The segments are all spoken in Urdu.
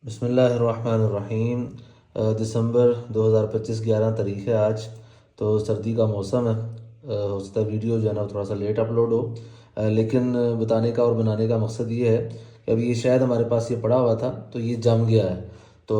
بسم اللہ الرحمن الرحیم۔ دسمبر 2025 11 تاریخ ہے آج، تو سردی کا موسم ہے۔ ہو سکتا ہے ویڈیو جو ہے نا تھوڑا سا لیٹ اپلوڈ ہو، لیکن بتانے کا اور بنانے کا مقصد یہ ہے کہ ابھی یہ شاید ہمارے پاس یہ پڑا ہوا تھا تو یہ جم گیا ہے۔ تو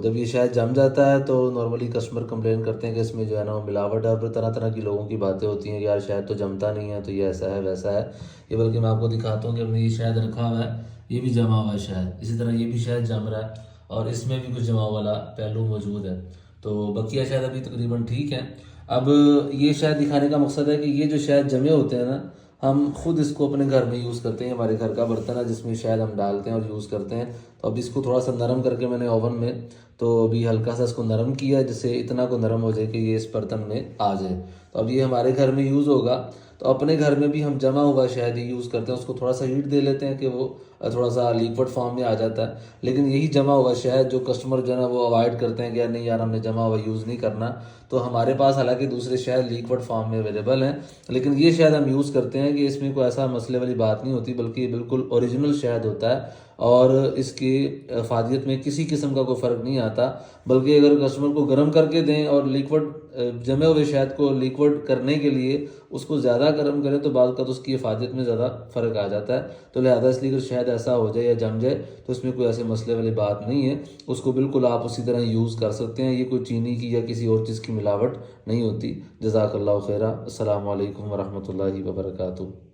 جب یہ شاید جم جاتا ہے تو نارملی کسٹمر کمپلین کرتے ہیں کہ اس میں جو ہے نا وہ ملاوٹ ہے، اور پھر طرح طرح کی لوگوں کی باتیں ہوتی ہیں کہ یار شاید تو جمتا نہیں ہے، تو یہ ایسا ہے ویسا ہے۔ یہ بلکہ میں آپ کو دکھاتا ہوں کہ ہم نے یہ شاید رکھا ہوا ہے، یہ بھی جمع ہوا ہے شاید، اسی طرح یہ بھی شاید جم رہا ہے، اور اس میں بھی کچھ جمع والا پہلو موجود ہے۔ تو بقیہ شاید ابھی تقریباً ٹھیک ہے۔ اب یہ شاید دکھانے کا مقصد ہے کہ یہ جو شاید جمے ہوتے ہیں نا، ہم خود اس کو اپنے گھر میں یوز کرتے ہیں، ہمارے گھر کا برتن ہے جس میں شاید ہم ڈالتے ہیں اور یوز کرتے ہیں۔ تو اب اس کو تھوڑا سا نرم کر کے میں نے اوون میں تو ابھی ہلکا سا اس کو نرم کیا جس سے اتنا کو نرم ہو جائے کہ یہ اس برتن میں آ جائے۔ تو اب یہ ہمارے گھر میں یوز ہوگا، تو اپنے گھر میں بھی ہم جمع ہوا شاید یہ یوز کرتے ہیں، اس کو تھوڑا سا ہیٹ دے لیتے ہیں کہ وہ تھوڑا سا لیکوڈ فارم میں آ جاتا ہے۔ لیکن یہی جمع ہوا شاید جو کسٹمر جو ہے نا وہ اوائڈ کرتے ہیں کہ یار نہیں یار ہم نے جمع ہوا یوز نہیں کرنا، تو ہمارے پاس حالانکہ دوسرے شاید لیکوڈ فارم میں اویلیبل ہیں، لیکن یہ شاید ہم یوز کرتے ہیں کہ اس میں کوئی ایسا مسئلے والی بات نہیں ہوتی، بلکہ یہ بالکل اوریجنل شاید ہوتا ہے، اور اس کی افادیت میں کسی قسم کا کوئی فرق نہیں آتا۔ بلکہ اگر کسٹمر کو گرم کر کے دیں اور لیکوڈ جمے ہوئے شہد کو لیکوڈ کرنے کے لیے اس کو زیادہ گرم کریں تو بعض اوقات اس کی افادیت میں زیادہ فرق آ جاتا ہے۔ تو لہٰذا اس لیے اگر شہد ایسا ہو جائے یا جم جائے تو اس میں کوئی ایسے مسئلے والی بات نہیں ہے، اس کو بالکل آپ اسی طرح یوز کر سکتے ہیں۔ یہ کوئی چینی کی یا کسی اور چیز کی ملاوٹ نہیں ہوتی۔ جزاک اللہ خیرہ۔ السلام علیکم ورحمۃ اللہ وبرکاتہ۔